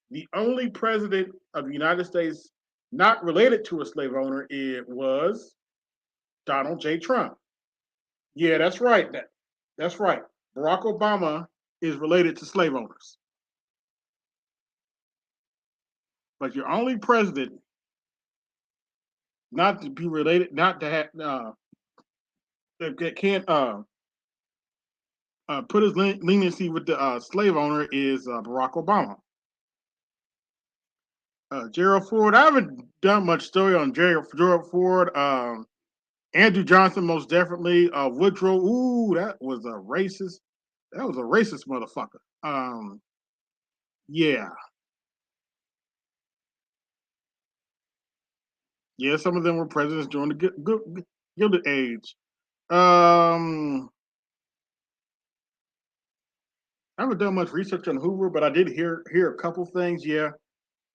the only president of the United States not related to a slave owner was Donald J. Trump. Yeah, that's right. That's right. Barack Obama is related to slave owners. But your only president not to be related, not to have, that can't put his leniency with the slave owner is Barack Obama. Gerald Ford, I haven't done much story on Gerald Ford. Andrew Johnson, most definitely. Woodrow, ooh, that was a racist. That was a racist motherfucker. Yeah. Yeah, some of them were presidents during the Gilded Age. I haven't done much research on Hoover, but I did hear a couple things. Yeah,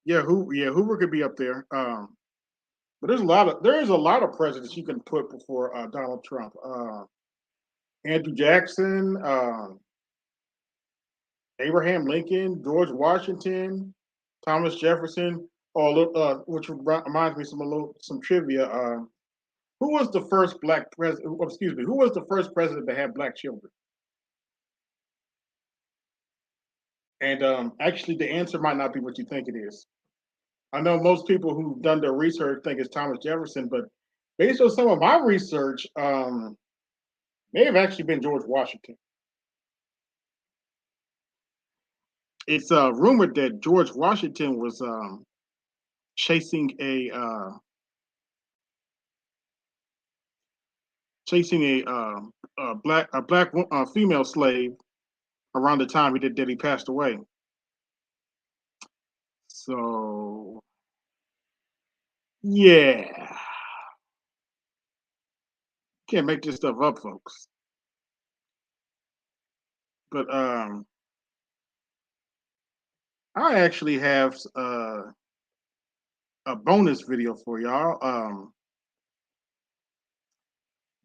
Hoover could be up there. But there is a lot of presidents you can put before Donald Trump. Andrew Jackson, Abraham Lincoln, George Washington, Thomas Jefferson. Which reminds me some trivia. Who was the first black president? Excuse me. Who was the first president to have black children? And actually, the answer might not be what you think it is. I know most people who've done their research think it's Thomas Jefferson, but based on some of my research, may have actually been George Washington. It's rumored that George Washington was chasing a black female slave around the time he passed away. So yeah, can't make this stuff up, folks. But I actually have a bonus video for y'all.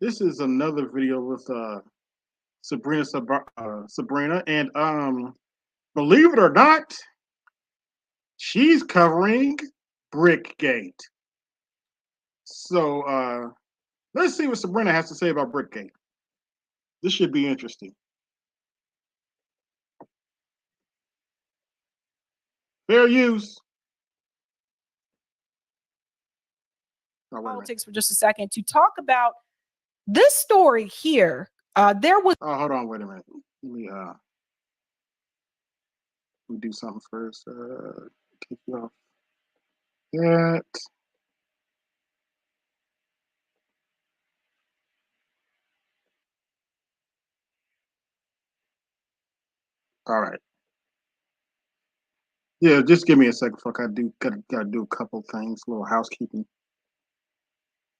This is another video with Sabrina, and believe it or not, she's covering Brickgate. So let's see what Sabrina has to say about Brickgate. This should be interesting. Fair use. Politics for just a second to talk about this story here. There was. Oh, hold on, wait a minute. Let me do something first. Take you off that. All right. Yeah, just give me a second. Fuck, gotta do a couple things, little housekeeping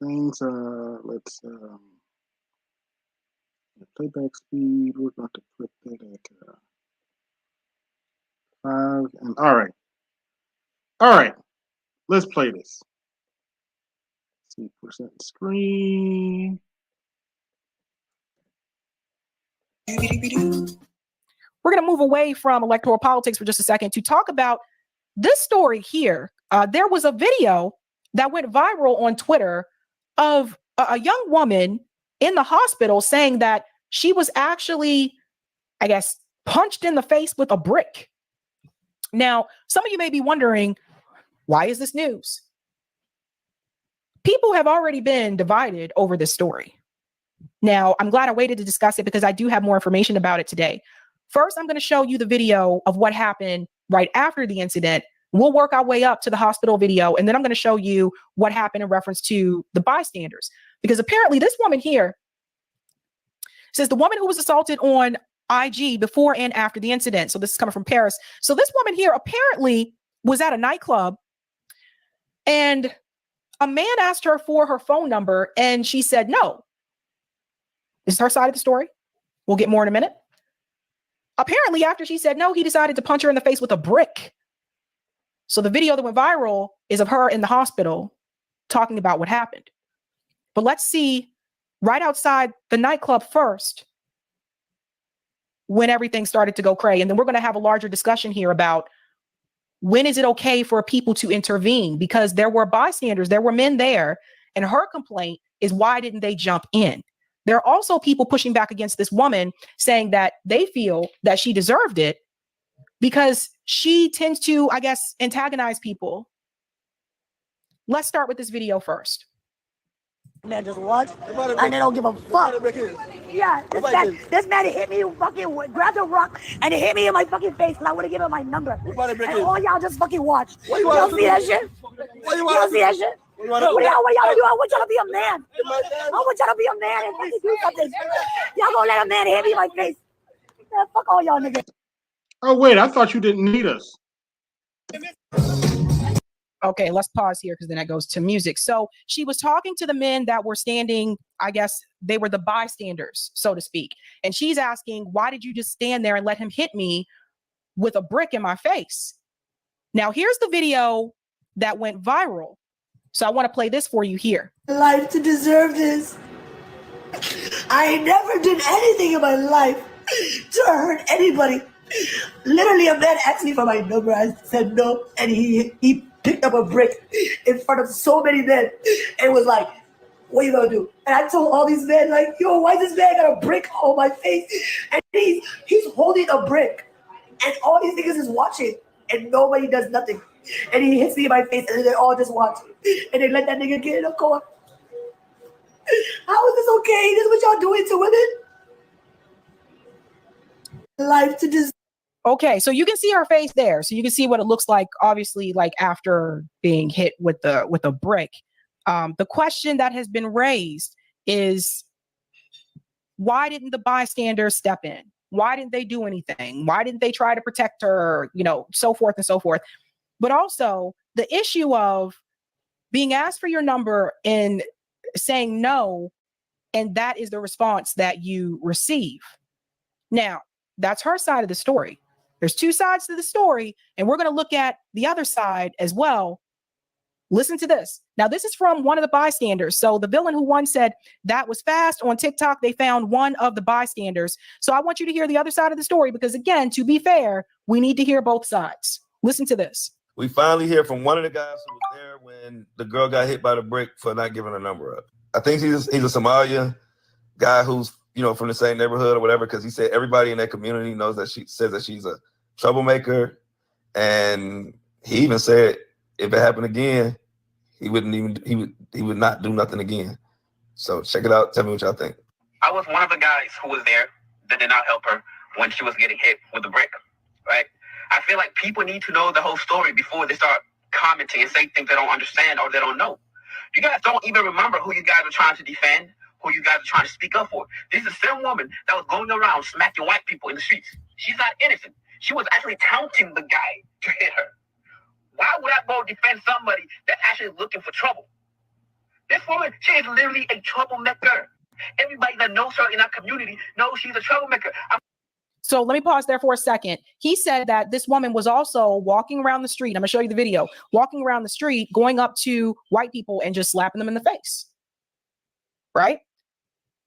things. Let's playback speed. We're going to put that at 5. And all right. Let's play this. See percent screen. We're going to move away from electoral politics for just a second to talk about this story here. There was a video that went viral on Twitter of a young woman in the hospital saying that she was actually, I guess, punched in the face with a brick. Now, some of you may be wondering, why is this news? People have already been divided over this story. Now, I'm glad I waited to discuss it because I do have more information about it today. First, I'm going to show you the video of what happened right after the incident. We'll work our way up to the hospital video, and then I'm going to show you what happened in reference to the bystanders. Because apparently this woman here says the woman who was assaulted on IG before and after the incident. So this is coming from Paris. So this woman here apparently was at a nightclub, and a man asked her for her phone number, and she said no. This is her side of the story. We'll get more in a minute. Apparently, after she said no, he decided to punch her in the face with a brick. So the video that went viral is of her in the hospital talking about what happened. But let's see right outside the nightclub first when everything started to go cray. And then we're going to have a larger discussion here about when is it okay for people to intervene? Because there were bystanders, there were men there, and her complaint is, why didn't they jump in? There are also people pushing back against this woman, saying that they feel that she deserved it because she tends to, I guess, antagonize people. Let's start with this video first. Man, just watch, and they don't give a fuck. Yeah, this man hit me, fucking grabbed a rock, and it hit me in my fucking face, and I would have given him my number. And all y'all just fucking watch. You don't see that shit? You don't see that shit? What y'all do? I want y'all to be a man. I want y'all to be a man and fucking do something. Y'all gonna let a man hit me in my face? Man, fuck all y'all niggas. Oh wait, I thought you didn't need us. Okay, let's pause here because then that goes to music. So she was talking to the men that were standing, I guess they were the bystanders, so to speak. And she's asking, why did you just stand there and let him hit me with a brick in my face? Now, here's the video that went viral. So I want to play this for you here. Life to deserve this. I never did anything in my life to hurt anybody. Literally, a man asked me for my number. I said no, and he picked up a brick in front of so many men and was like, what are you gonna do? And I told all these men, like, yo, why this man got a brick on my face? And he's holding a brick. And all these niggas is watching, and nobody does nothing. And he hits me in my face, and they all just watch. And they let that nigga get in the car. How is this okay? This is what y'all doing to women? Life to just. Okay, so you can see her face there. So you can see what it looks like, obviously, like after being hit with a brick. The question that has been raised is, why didn't the bystanders step in? Why didn't they do anything? Why didn't they try to protect her? You know, so forth and so forth. But also the issue of being asked for your number and saying no, and that is the response that you receive. Now, that's her side of the story. There's two sides to the story, and we're going to look at the other side as well. Listen to this. Now, this is from one of the bystanders. So the villain who won said that was fast. On TikTok, they found one of the bystanders. So I want you to hear the other side of the story because, again, to be fair, we need to hear both sides. Listen to this. We finally hear from one of the guys who was there when the girl got hit by the brick for not giving her number up. I think he's a Somalia guy who's, you know, from the same neighborhood or whatever, because he said everybody in that community knows that she's a troublemaker. And he even said if it happened again, he would not do nothing again. So check it out. Tell me what y'all think. I was one of the guys who was there that did not help her when she was getting hit with the brick, right? I feel like people need to know the whole story before they start commenting and say things they don't understand or they don't know. You guys don't even remember who you guys are trying to defend, who you guys are trying to speak up for. This is the same woman that was going around smacking white people in the streets. She's not innocent. She was actually taunting the guy to hit her. Why would I go defend somebody that's actually looking for trouble? This woman, she is literally a troublemaker. Everybody that knows her in our community knows she's a troublemaker. So let me pause there for a second. He said that this woman was also walking around the street. I'm going to show you the video. Walking around the street, going up to white people and just slapping them in the face. Right?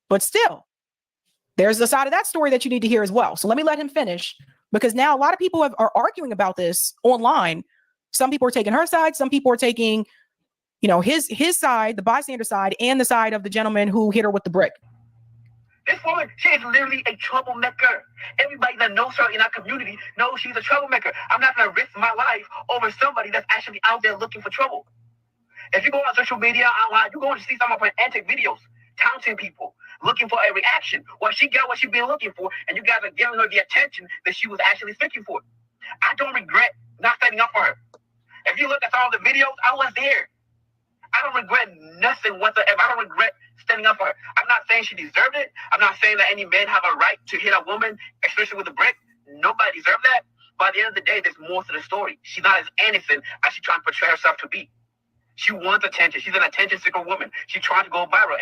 But still, there's a side of that story that you need to hear as well. So let me let him finish, because now a lot of people are arguing about this online. Some people are taking her side. Some people are taking, you know, his side, the bystander side, and the side of the gentleman who hit her with the brick. This woman, she is literally a troublemaker. Everybody that knows her in our community knows she's a troublemaker. I'm not going to risk my life over somebody that's actually out there looking for trouble. If you go on social media, online, you're going to see some of her antic videos, taunting people, looking for a reaction. Well, she got what she's been looking for, and you guys are giving her the attention that she was actually seeking for. I don't regret not standing up for her. If you look at all the videos, I was there. I don't regret nothing whatsoever. I don't regret standing up for her. I'm not saying she deserved it. I'm not saying that any man have a right to hit a woman, especially with a brick. Nobody deserved that. But at the end of the day, there's more to the story. She's not as innocent as she's trying to portray herself to be. She wants attention. She's an attention-seeker woman. She's trying to go viral.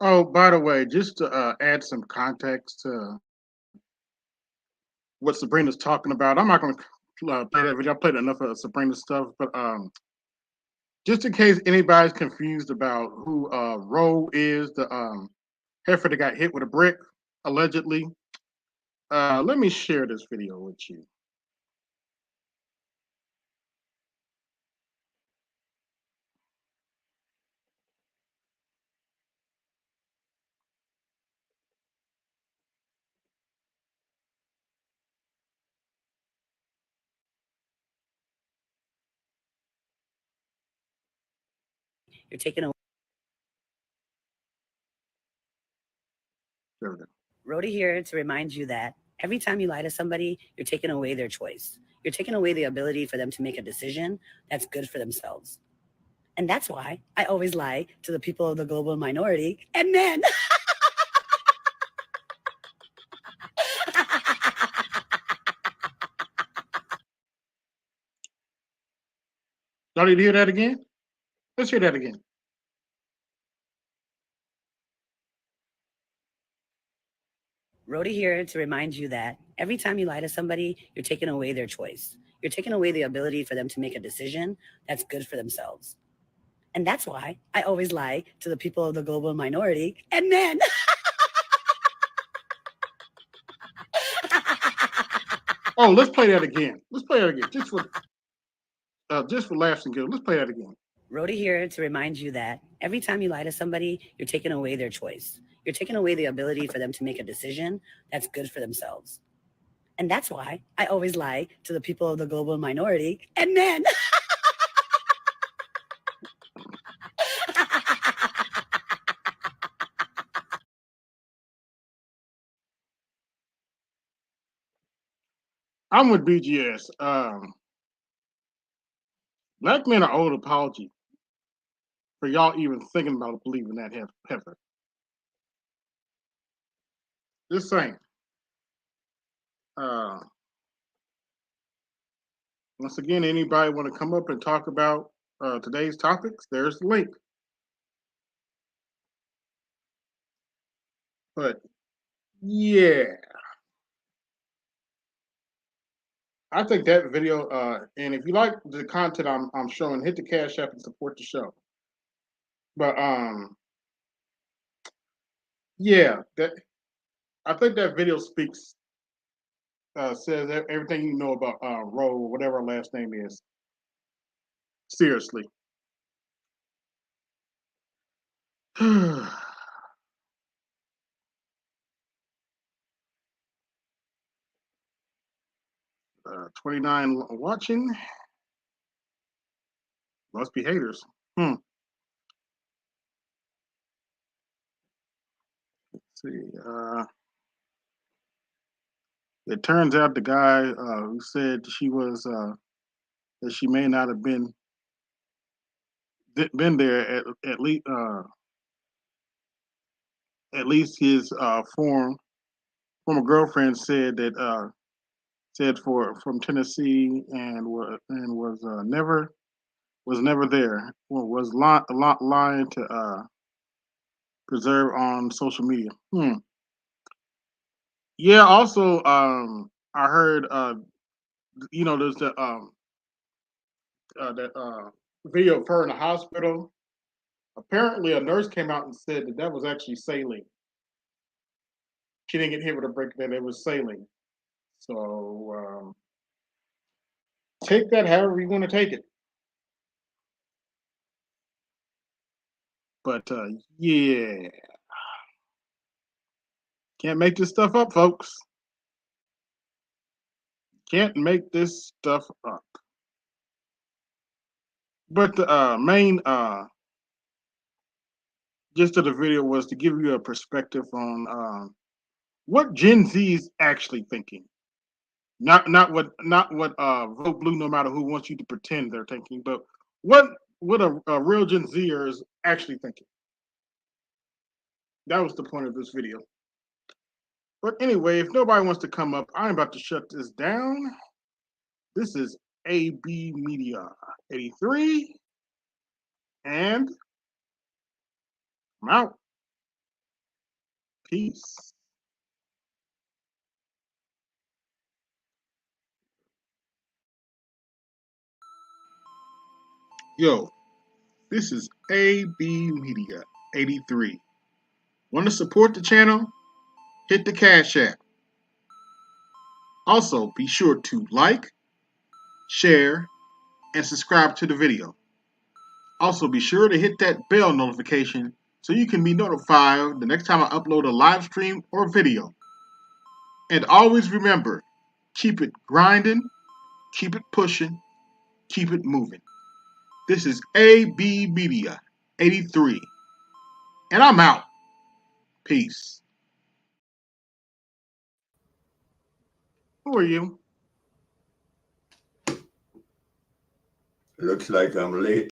Oh, by the way, just to add some context to what Sabrina's talking about, I'm not going to play that video. I played enough of Sabrina's stuff, but just in case anybody's confused about who Roe is, the heifer that got hit with a brick, allegedly, let me share this video with you. You're taking away. Rhoda here to remind you that every time you lie to somebody, you're taking away their choice. You're taking away the ability for them to make a decision that's good for themselves. And that's why I always lie to the people of the global minority and men. Y'all need to hear that again? Let's hear that again. Rhoda here to remind you that every time you lie to somebody, you're taking away their choice. You're taking away the ability for them to make a decision that's good for themselves. And that's why I always lie to the people of the global minority and men. Oh, let's play that again. Let's play that again. Just for laughs and giggles. Let's play that again. Rhoda here to remind you that every time you lie to somebody, you're taking away their choice. You're taking away the ability for them to make a decision that's good for themselves. And that's why I always lie to the people of the global minority and men. I'm with BGS. Black men are owed apology for y'all even thinking about believing that heifer. Just saying. Once again, anybody want to come up and talk about today's topics? There's the link. But yeah, I think that video. And if you like the content I'm showing, hit the Cash App and support the show. But yeah, that I think that video speaks. Says everything you know about Roe, whatever her last name is. Seriously. 29 watching. Must be haters. Let's see. It turns out the guy who said she was that she may not have been there at least his former girlfriend said that said from Tennessee and was never there. Well, was lying to preserve on social media. Yeah. Also, I heard there's that video of her in the hospital. Apparently, a nurse came out and said that was actually saline. She didn't get hit with a brick; that it was saline. So take that however you want to take it. But yeah, can't make this stuff up, folks. Can't make this stuff up. But the main gist of the video was to give you a perspective on what Gen Z is actually thinking. Not what Vote Blue, no matter who wants you to pretend they're thinking, but what a real Gen Zer is actually thinking. That was the point of this video. But anyway, if nobody wants to come up, I'm about to shut this down. This is AB Media 83, and I'm out. Peace. Yo, this is AB Media 83. Want to support the channel? Hit the Cash App. Also, be sure to like, share, and subscribe to the video. Also, be sure to hit that bell notification so you can be notified the next time I upload a live stream or video. And always remember, keep it grinding, keep it pushing, keep it moving. This is AB Media 83, and I'm out. Peace. Who are you? Looks like I'm late.